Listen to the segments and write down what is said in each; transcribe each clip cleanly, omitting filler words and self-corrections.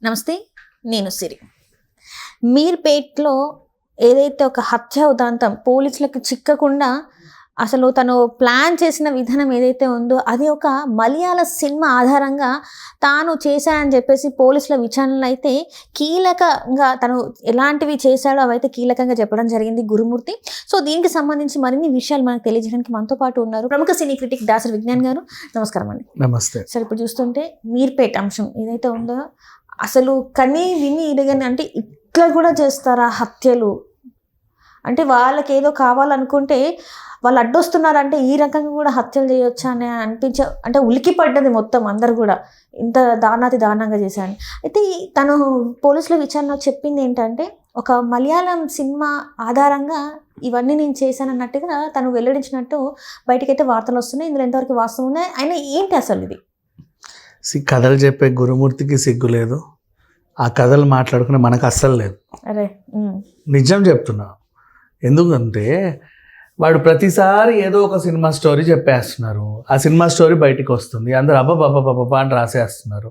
నమస్తే, నేను సిరి. మీర్పేట్లో ఏదైతే ఒక హత్య ఉదంతం పోలీసులకు చిక్కకుండా అసలు తను ప్లాన్ చేసిన విధానం ఏదైతే ఉందో అది ఒక మలయాళ సినిమా ఆధారంగా తాను చేశానని చెప్పేసి పోలీసుల విచారణలో అయితే కీలకంగా తను ఎలాంటివి చేశాడో అవైతే కీలకంగా చెప్పడం జరిగింది గురుమూర్తి. సో దీనికి సంబంధించి మరిన్ని విషయాలు మనకు తెలియజేయడానికి మనతో పాటు ఉన్నారు ప్రముఖ సినీ క్రిటిక్ దాసరి విజ్ఞాన్ గారు. నమస్కారం అండి. నమస్తే. సరే, ఇప్పుడు చూస్తుంటే మీర్పేట్ అంశం ఏదైతే ఉందో అసలు కనీ విని ఇడగని, అంటే ఇట్లా కూడా చేస్తారా హత్యలు? అంటే వాళ్ళకి ఏదో కావాలనుకుంటే వాళ్ళు అడ్డొస్తున్నారంటే ఈ రకంగా కూడా హత్యలు చేయొచ్చా అని అంటే ఉలికి పడ్డది మొత్తం అందరు కూడా, ఇంత దారుణంగా చేశాను. అయితే తను పోలీసుల విచారణ చెప్పింది ఏంటంటే ఒక మలయాళం సినిమా ఆధారంగా ఇవన్నీ నేను చేశానన్నట్టుగా తను వెల్లడించినట్టు బయటకైతే వార్తలు వస్తున్నాయి. ఇందులో ఎంతవరకు వాస్తవం ఉన్నాయి, అయినా ఏంటి అసలు ఇది? కథలు చెప్పే గురుమూర్తికి సిగ్గు లేదు, ఆ కథలు మాట్లాడుకునే మనకు అస్సలు లేదు. అరే నిజం చెప్తున్నా. ఎందుకంటే వాడు ప్రతిసారి ఏదో ఒక సినిమా స్టోరీ చెప్పేస్తున్నారు, ఆ సినిమా స్టోరీ బయటికి వస్తుంది, అందరూ అబ్బా అని రాసేస్తున్నారు.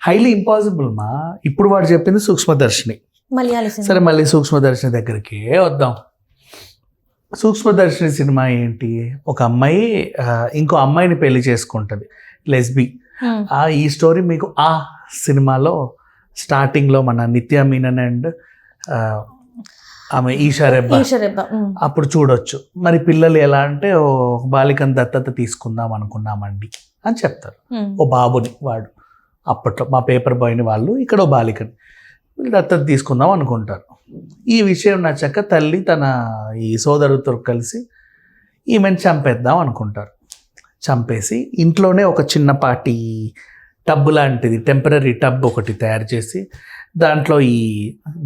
హైలీ ఇంపాసిబుల్ మా. ఇప్పుడు వాడు చెప్పింది సూక్ష్మదర్శిని, సరే మళ్ళీ సూక్ష్మదర్శిని దగ్గరికి వద్దాం. సూక్ష్మదర్శిని సినిమా ఏంటి? ఒక అమ్మాయి ఇంకో అమ్మాయిని పెళ్లి చేసుకుంటుంది, లెస్బీ. ఈ స్టోరీ మీకు ఆ సినిమాలో స్టార్టింగ్లో మన నిత్య మీనన్ అండ్ ఆమె ఈషా రెబ్బా అప్పుడు చూడొచ్చు. మరి పిల్లలు ఎలా అంటే ఓ బాలికను దత్తత తీసుకుందాం అనుకున్నామండి అని చెప్తారు. ఓ బాబుని, వాడు అప్పట్లో మా పేపర్ బాయ్ని వాళ్ళు ఇక్కడ ఓ బాలికని దత్తత తీసుకుందాం అనుకుంటారు. ఈ విషయం నచ్చక తల్లి తన ఈ సోదరుతో కలిసి ఈమెను చంపేద్దాం అనుకుంటారు. చంపేసి ఇంట్లోనే ఒక చిన్నపాటి టబ్ లాంటిది, టెంపరీ టబ్ ఒకటి తయారు చేసి దాంట్లో ఈ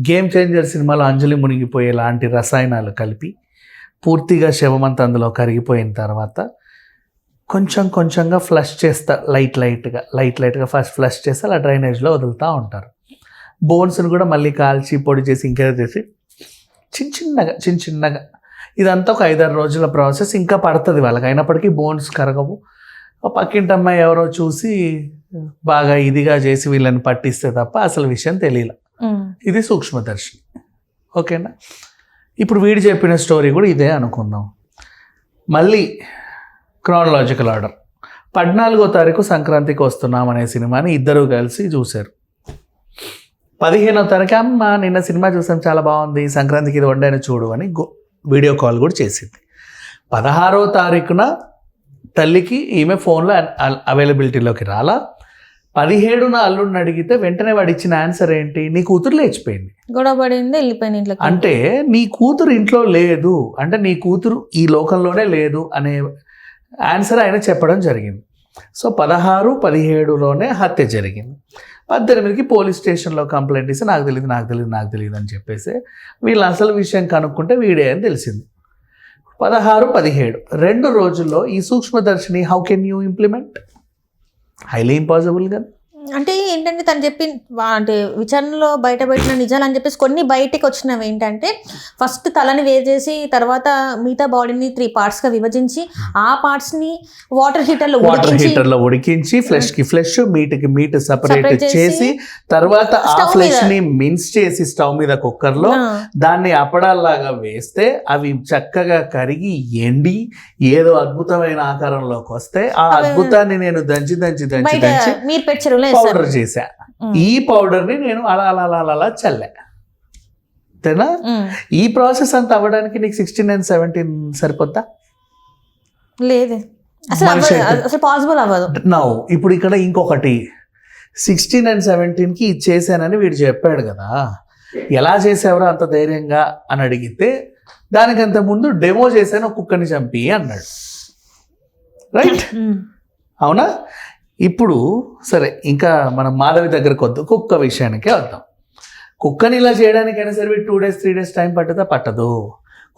గేమ్ చేంజర్ సినిమాలో అంజలి మునిగిపోయే లాంటి రసాయనాలు కలిపి పూర్తిగా శవమంతా అందులో కరిగిపోయిన తర్వాత కొంచెంగా ఫ్లష్ చేస్తా, లైట్గా ఫస్ట్ ఫ్లష్ చేసి అలా డ్రైనేజ్లో వదులుతూ ఉంటారు. బోన్స్ని కూడా మళ్ళీ కాల్చి పొడి చేసి ఇంకేదో చేసి చిన్నగా ఇదంతా ఒక 5-6 రోజుల ప్రాసెస్. ఇంకా పడుతుంది వాళ్ళకి, అయినప్పటికీ బోన్స్ కరగవు. పక్కింటి అమ్మాయి ఎవరో చూసి బాగా ఇదిగా చేసి వీళ్ళని పట్టిస్తే తప్ప అసలు విషయం తెలియలే. ఇది సూక్ష్మదర్శిని. ఓకేనా? ఇప్పుడు వీడు చెప్పిన స్టోరీ కూడా ఇదే అనుకుందాం. మళ్ళీ క్రానలాజికల్ ఆర్డర్. 14వ తారీఖు సంక్రాంతికి వస్తున్నాం అనే సినిమాని ఇద్దరు కలిసి చూశారు. 15వ తారీఖు అమ్మ నిన్న సినిమా చూసాం, చాలా బాగుంది, సంక్రాంతికి ఇది వండాను చూడు అని వీడియో కాల్ కూడా చేసింది. 16వ తారీఖున తల్లికి ఈమె ఫోన్లో అవైలబిలిటీలోకి రాలా. 17న అల్లుడిని అడిగితే వెంటనే వాడు ఇచ్చిన ఆన్సర్ ఏంటి? నీ కూతురు లేచిపోయింది, గొడవపడింది, వెళ్ళిపోయింది ఇంట్లో. అంటే నీ కూతురు ఇంట్లో లేదు, అంటే నీ కూతురు ఈ లోకంలోనే లేదు అనే ఆన్సర్ ఆయన చెప్పడం జరిగింది. సో 16, 17లోనే హత్య జరిగింది. 18కి పోలీస్ స్టేషన్లో కంప్లైంట్ ఇస్తే నాకు తెలియదు అని చెప్పేసి వీళ్ళు అసలు విషయం కనుక్కుంటే వీడే అని తెలిసింది. 16, 17 2 రోజుల్లో ఈ సూక్ష్మదర్శిని how can you implement? Highly impossible కదా. అంటే ఏంటంటే తను చెప్పి అంటే విచారణలో బయటపెట్టిన నిజాలు అని చెప్పేసి కొన్ని బయటకు వచ్చినవి ఏంటంటే ఫస్ట్ తలని వేరు చేసి తర్వాత మిగతా బాడీని 3 పార్ట్స్గా విభజించి ఆ పార్ట్స్ని వాటర్ హీటర్లో ఉడికించి ఫ్లెష్కి ఫ్లెష్, మీట్కి మీట్ సపరేట్ చేసి తర్వాత ఆ ఫ్లెష్ని మిన్స్ చేసి స్టవ్ మీద కుక్కర్లో దాన్ని అప్పడాల్లాగా వేస్తే అవి చక్కగా కరిగి ఎండి ఏదో అద్భుతమైన ఆకారంలోకి వస్తే ఆ అద్భుతాన్ని నేను దంచి పౌడర్ చేశా. ఈ పౌడర్ని నేను అలా చల్లే. అంతేనా? ఈ ప్రాసెస్ అంతా అవ్వడానికి నీకు 16 and 17 సరిపోద్దా? లేదు, అసలు పాసిబుల్ అవ్వదు. నౌ ఇప్పుడు ఇక్కడ ఇంకొకటి 16 and 17కి ఇది చేశానని వీడు చెప్పాడు కదా, ఎలా చేసావరా అంత ధైర్యంగా అని అడిగితే దానికంత ముందు డెమో చేశాను కుక్కని చంపి అన్నాడు. రైట్? అవునా? ఇప్పుడు సరే, ఇంకా మనం మాధవి దగ్గరకు వద్దు, కుక్క విషయానికే వద్దాం. కుక్కని ఇలా చేయడానికైనా సరే 2 days 3 days టైం పట్టదు.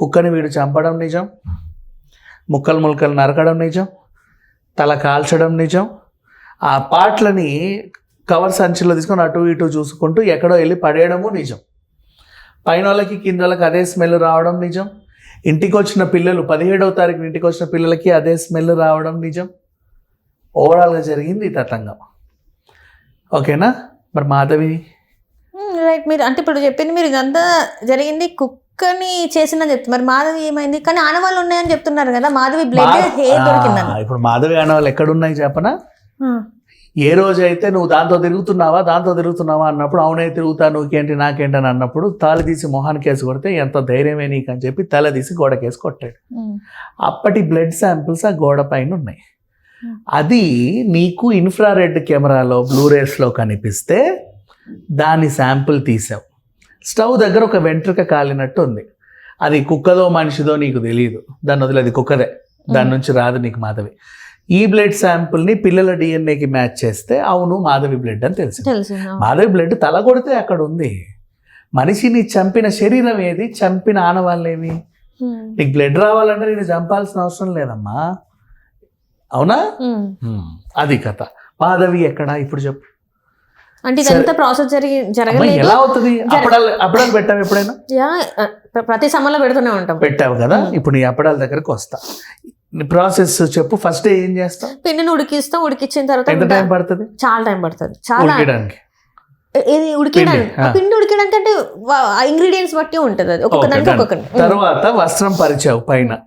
కుక్కని వీడు చంపడం నిజం, ముక్కలు నరకడం నిజం, తల కాల్చడం నిజం, ఆ పార్ట్లని కవర్ సంచిలో తీసుకొని అటు ఇటు చూసుకుంటూ ఎక్కడో వెళ్ళి పడేయడము నిజం, పైన వాళ్ళకి కింద వాళ్ళకి అదే స్మెల్ రావడం నిజం, ఇంటికి వచ్చిన పిల్లలు 17వ తారీఖున ఇంటికి వచ్చిన పిల్లలకి అదే స్మెల్ రావడం నిజం. ఓవరాల్గా జరిగింది తతంగం. ఓకేనా? మరి మాధవి రైట్. మీరు అంటే ఇప్పుడు చెప్పింది మీరు ఇదంతా జరిగింది కుక్కని చేసిందని చెప్తున్నారు. మరి మాధవి ఏమైంది? కానీ ఆనవాళ్ళు ఉన్నాయని చెప్తున్నారు కదా, మాధవి బ్లడ్ హెయిర్ దొరికిందని. ఇప్పుడు మాధవి ఆనవాళ్ళు ఎక్కడున్నాయి చెప్పనా? ఏ రోజు అయితే నువ్వు దాంతో తిరుగుతున్నావా అన్నప్పుడు అవునే తిరుగుతా, నువ్వుకేంటి నాకేంటి అని అన్నప్పుడు తాళి తీసి మొహానికి వేసి కొడితే ఎంత ధైర్యమే నీకు అని చెప్పి తల తీసి గోడకేసి కొట్టాడు. అప్పటి బ్లడ్ శాంపిల్స్ ఆ గోడ పైన ఉన్నాయి. అది నీకు ఇన్ఫ్రారెడ్ కెమెరాలో బ్లూరేస్లో కనిపిస్తే దాని శాంపిల్ తీసావు. స్టవ్ దగ్గర ఒక వెంట్రుక కాలినట్టు ఉంది. అది కుక్కదో మనిషిదో నీకు తెలియదు, దాన్ని వదిలి అది కుక్కదే, దాని నుంచి రాదు నీకు మాధవి. ఈ బ్లడ్ శాంపుల్ని పిల్లల డిఎన్ఏకి మ్యాచ్ చేస్తే అవును మాధవి బ్లడ్ అని తెలిసి. మాధవి బ్లడ్ తల కొడితే అక్కడ ఉంది. మనిషిని చంపిన శరీరం ఏది, చంపిన ఆనవాళ్ళేవి? నీకు బ్లడ్ రావాలంటే నేను చంపాల్సిన అవసరం లేదమ్మా, అవునా? అది కథ. మాధవి ఎక్కడా ఇప్పుడు చెప్పు. అంటే ఇదంతా ప్రాసెస్ జరగలేదు. ఎలా అవుతుంది? అప్పడాలు పెట్టావు ఎప్పుడైనా? ప్రతి సమయంలో పెడుతూనే ఉంటాం. పెట్టావు కదా, ఇప్పుడు నీ అప్పడాల దగ్గరకు వస్తా. ప్రాసెస్ చెప్పు. ఫస్ట్ ఏం చేస్తావు? పిండిని ఉడికిస్తాం. ఉడికించిన తర్వాత ఎంత టైం పడుతుంది? చాలా టైం పడుతుంది. చాలా ఇది ఉడికేయడానికి, పిండి ఉడికేయడానికి అంటే ఇంగ్రీడియంట్స్ బట్టి ఉంటుంది. అది ఒక్కొక్కదానికి ఒక్కొక్కటి. తర్వాత వస్త్రం పరిచావు, పైన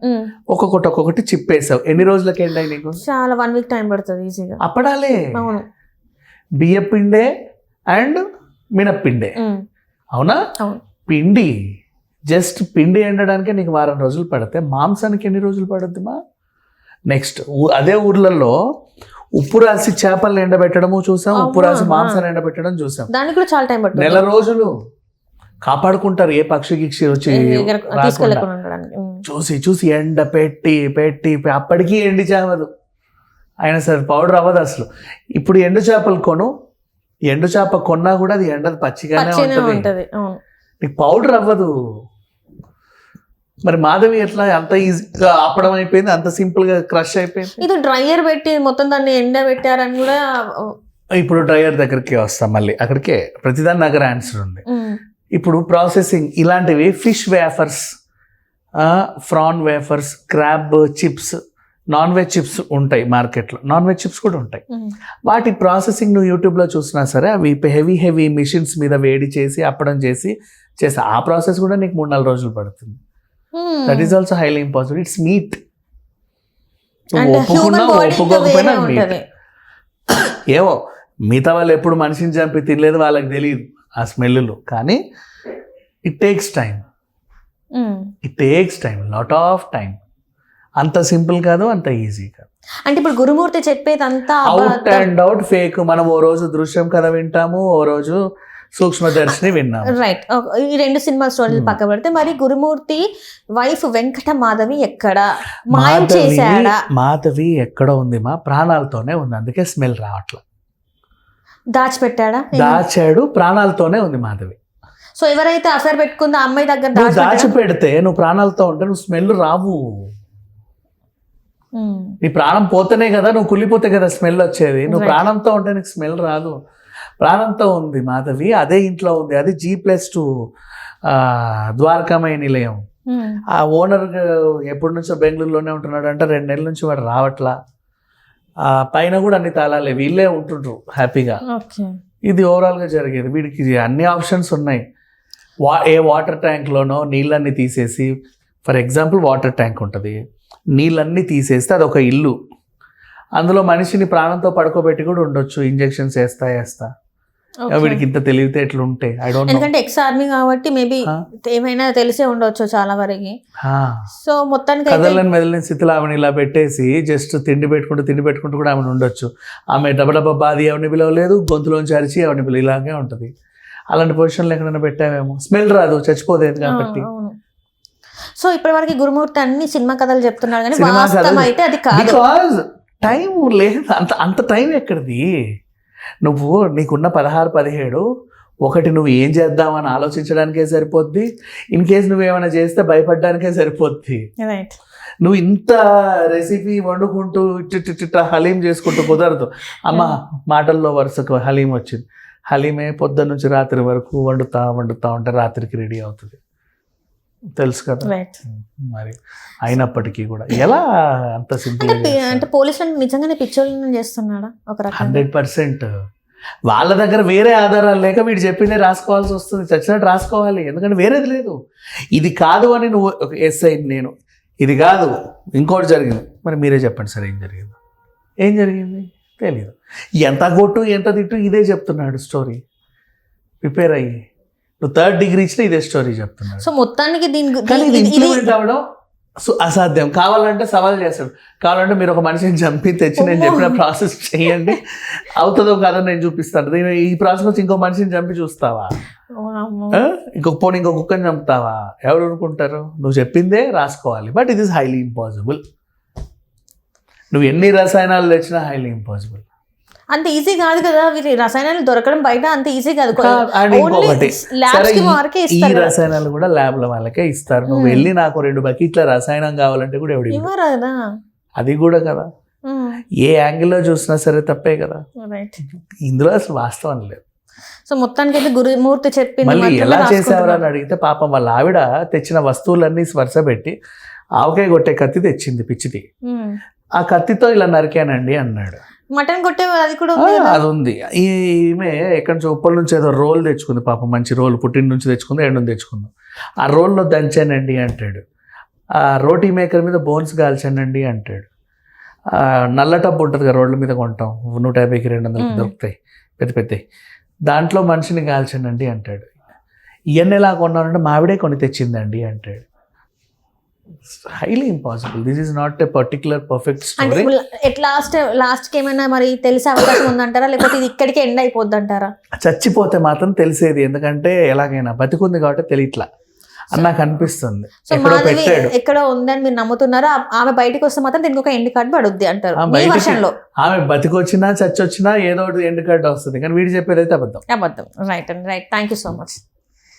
ఒక్కొక్కటి చిప్పేసావు. ఎన్ని రోజులకి ఎండాయి నీకు? చాలా 1 వీక్ టైం పడుతుంది ఈజీగా. అప్పడాలే? అవును. బియ్య పిండే అండ్ మినప్పిండే, అవునా? పిండి జస్ట్ పిండి ఎండడానికే నీకు 1 వారం రోజులు పడితే మాంసానికి ఎన్ని రోజులు పడుద్ది మా? నెక్స్ట్ అదే ఊర్లలో ఉప్పు రాసి చేపలను ఎండబెట్టడము చూసాం, ఉప్పు రాసి మాంసాన్ని ఎండబెట్టడం చూసాం. దానికి కూడా చాలా టైం పడుతుంది. 1 నెల రోజులు కాపాడుకుంటారు ఏ పక్షి గిక్షి వచ్చి చూసి ఎండ పెట్టి అప్పటికీ ఎండి చేపదు అయినా సరే పౌడర్ అవ్వదు అసలు. ఇప్పుడు ఎండు చేపలు ఎండు చేప కొన్నా కూడా అది ఎండదు, పచ్చిగానే ఉంటుంది, నీకు పౌడర్ అవ్వదు. మరి మాధవి ఎట్లా అంత ఈజీగా అప్పడం అయిపోయింది, అంత సింపుల్ గా క్రష్ అయిపోయింది? ఇది డ్రైయర్ పెట్టి మొత్తం దాన్ని ఎండ పెట్టారని కూడా. ఇప్పుడు డ్రైయర్ దగ్గరికి వస్తాం మళ్ళీ, అక్కడికే ప్రతిదాని దగ్గర ఆన్సర్ ఉంది. ఇప్పుడు ప్రాసెసింగ్ ఇలాంటివి fish wafers, prawn wafers, crab chips, non veg chips ఉంటాయి మార్కెట్లో, నాన్ వెజ్ చిప్స్ కూడా ఉంటాయి. వాటి ప్రాసెసింగ్ నువ్వు యూట్యూబ్లో చూసినా సరే అవి హెవీ మిషన్స్ మీద వేడి చేసి అప్పడం చేసి ఆ ప్రాసెస్ కూడా నీకు 3-4 రోజులు పడుతుంది. That is also highly impossible. It's meet. ఒప్పుకోకపోయినా మీట్. ఏమో మిగతా వాళ్ళు ఎప్పుడు మనిషిని చంపి తినలేదు, వాళ్ళకి తెలియదు ఆ స్మెల్లు. కానీ it takes time, lot of time. అంత సింపుల్ కాదు, అంత ఈజీ కాదు. అంటే ఇప్పుడు గురుమూర్తి చెప్పేది అంతా అవుట్ అండ్ అవుట్ ఫేక్. మనం ఓ రోజు దృశ్యం కథ వింటాము, ఓ రోజు సూక్ష్మదర్శిని విన్నాము. రైట్. ఈ 2 సినిమా స్టోరీలు పక్క పెడితే మరి గురుమూర్తి వైఫ్ వెంకట మాధవి ఎక్కడ మాయం చేశాడా? మాధవి ఎక్కడ ఉంది మా? ప్రాణాలతోనే ఉంది, అందుకే స్మెల్ రావట్లా. దాచాడు, ప్రాణాలతోనే ఉంది మాధవి. సో ఎవరైతే అఫైర్ పెట్టుకుందో అమ్మాయి దగ్గర దాచి పెడితే నువ్వు ప్రాణాలతో ఉంటే నువ్వు స్మెల్ రావు. నీ ప్రాణం పోతేనే కదా, నువ్వు కుళ్ళిపోతే కదా స్మెల్ వచ్చేది. నువ్వు ప్రాణంతో ఉంటే నీకు స్మెల్ రాదు. ప్రాణంతో ఉంది మాధవి, అదే ఇంట్లో ఉంది. అది G+2 ద్వారకామయ నిలయం. ఆ ఓనర్ ఎప్పటి నుంచో బెంగళూరులోనే ఉంటున్నాడు అంట. 2 నెలల నుంచి వాడు రావట్లా. పైన కూడా అన్ని తాళాలే, వీళ్ళే ఉంటుండ్రు హ్యాపీగా. ఇది ఓవరాల్గా జరిగేది. వీడికి అన్ని ఆప్షన్స్ ఉన్నాయి. ఏ వాటర్ ట్యాంక్లోనో నీళ్ళన్నీ తీసేసి, ఫర్ ఎగ్జాంపుల్ వాటర్ ట్యాంక్ ఉంటుంది, నీళ్ళన్నీ తీసేస్తే అదొక ఇల్లు. అందులో మనిషిని ప్రాణంతో పడుకోబెట్టి కూడా ఉండొచ్చు, ఇంజెక్షన్స్ వేస్తా. వీడికి ఇంత తెలివితేటలు ఉంటే ఐ డోంట్ నో. ఎందుకంటే ఎక్స్ ఆర్మీ కాబట్టి మేబీ ఏమైనా తెలిసే ఉండొచ్చు చాలా వరకు. సో మొత్తానికి కదలని మెదలని స్థితిలో ఆమెను ఇలా పెట్టేసి జస్ట్ తిండి పెట్టుకుంటూ కూడా ఆమెను ఉండొచ్చు. ఆమె డబ్బా బాది ఎవరిని పిలవలేదు, గొంతులోంచి అరిచి ఎవరిని పిలవ, ఇలాగే ఉంటుంది. అలాంటి పొజిషన్లో ఎక్కడైనా పెట్టామేమో, స్మెల్ రాదు, చచ్చిపోలేదు కాబట్టి. సో ఇప్పటి వరకు గురుమూర్తి అన్ని సినిమా కథలు చెప్తున్నారు కానీ వాస్తవం అయితే అది కాదు. బికాజ్ టైం లేదు, అంత టైం ఎక్కడిది? నువ్వు నీకున్న 16-17 ఒకటి నువ్వు ఏం చేద్దామని ఆలోచించడానికే సరిపోద్ది. ఇన్ కేసు నువ్వేమైనా చేస్తే భయపడడానికే సరిపోద్ది. నువ్వు ఇంత రెసిపీ వండుకుంటూ ఇట్ట హలీం చేసుకుంటూ కుదరదు. అమ్మ మాటల్లో వరుసకు హలీం వచ్చింది. హలీమే పొద్దున్న నుంచి రాత్రి వరకు వండుతా ఉంటే రాత్రికి రెడీ అవుతుంది, తెలుసు కదా. మరి అయినప్పటికీ కూడా ఎలా అంత సింపుల్? అంటే పోలీసులు నిజంగానే పిచ్చోళ్ళని చేస్తున్నాడా? ఒక రకంగా 100%. వాళ్ళ దగ్గర వేరే ఆధారాలు లేక వీడు చెప్పిందే రాసుకోవాల్సి వస్తుంది, చచ్చినట్టు రాసుకోవాలి, ఎందుకంటే వేరేది లేదు. ఇది కాదు అని నువ్వు ఎస్ఐ నేను, ఇది కాదు ఇంకోటి జరిగింది, మరి మీరే చెప్పండి సార్ ఏం జరిగింది తెలియదు. ఎంత కొట్టు ఎంత తిట్టు ఇదే చెప్తున్నాడు స్టోరీ, ప్రిపేర్ అయ్యి నువ్వు 3rd డిగ్రీ ఇచ్చినా ఇదే స్టోరీ చెప్తున్నాడు. సో మొత్తానికి కానీ ఇది ఇంప్లిమెంట్ అవ్వడం అసాధ్యం. కావాలంటే సవాల్ చేస్తాడు, కావాలంటే మీరు ఒక మనిషిని చంపి తెచ్చి నేను చెప్పిన ప్రాసెస్ చేయండి, అవుతుందో కాదో నేను చూపిస్తాను. ఈ ప్రాసెస్ వచ్చి ఇంకో మనిషిని చంపి చూస్తావా, ఇంకొక కుక్కని చంపుతావా, ఎవరు అనుకుంటారు? నువ్వు చెప్పిందే రాసుకోవాలి. But it is highly impossible. నువ్వు ఎన్ని రసాయనాలు తెచ్చినా హైలీ ఇంపాసిబుల్. అంత ఈజీ కాదు కదా, వీరి రసాయనాలు దొరకడం బయట అంత ఈజీ కాదు. అండ్ ఇంకొకటి, ఈ ఇస్తారు రసాయనాలు కూడా ల్యాబ్ల వాళ్ళకే ఇస్తారు. నువ్వు వెళ్ళి నాకు 2 బకెట్ల రసాయనం కావాలంటే కూడా ఎవడు ఇవ్వరు కదా, అది కూడా కదా. ఏ యాంగిల్లో చూసినా సరే తప్పే కదా. ఇందులో అసలు వాస్తవం లేదు. సో మొత్తానికి అయితే గురుమూర్తి చెప్పింది మళ్ళీ ఎలా చేసేవారు అని అడిగితే పాపం వాళ్ళ ఆవిడ తెచ్చిన వస్తువులన్నీ వరుస పెట్టి ఆవకాయ కొట్టే కత్తి తెచ్చింది పిచ్చిది. ఆ కత్తితో ఇలా నరికానండి అన్నాడు. మటన్ కొట్టే అది కూడా అది ఉంది. ఈమె ఎక్కడి నుంచి ఉప్పల నుంచి ఏదో రోల్ తెచ్చుకుంది, పాపం మంచి రోల్ పుట్టిన నుంచి తెచ్చుకుంది, ఎండు తెచ్చుకుంది. ఆ రోల్లో దంచానండి అంటాడు. ఆ రోటీ మేకర్ మీద బోన్స్ కాల్చానండి అంటాడు. నల్ల టబ్బు ఉంటుంది కదా రోడ్ల మీద కొంటాం, 150కి 200కి దొరుకుతాయి పెద్దవి, దాంట్లో మనిషిని కాల్చానండి అంటాడు. ఇవన్నీ ఎలా కొన్నానంటే మావిడే కొని తెచ్చిందండి అంటాడు. Highly impossible. This is not a particular perfect story. లాస్ట్కి ఏమైనా మరి తెలిసే అవకాశం ఉందంటారా, లేకపోతే ఇది ఇక్కడికి ఎండ్ అయిపోద్ది అంటారా? చచ్చిపోతే మాత్రం తెలిసేది, ఎందుకంటే ఎలాగైనా బతికుంది కాబట్టి తెలియట్లా అని నాకు అనిపిస్తుంది. సో మాధవి ఎక్కడో ఉందని మీరు నమ్ముతున్నారా? ఆమె బయటకు వస్తే మాత్రం దీనికి ఒక ఎండ్ కార్డ్ పడుద్ది అంటారు. ఆమె బతికొచ్చినా చచ్చొచ్చినా ఏదో ఒకటి ఎండ్ కార్డ్ వస్తుంది, కానీ వీడు చెప్పేది అయితే అబద్ధం. Right. Thank you so much.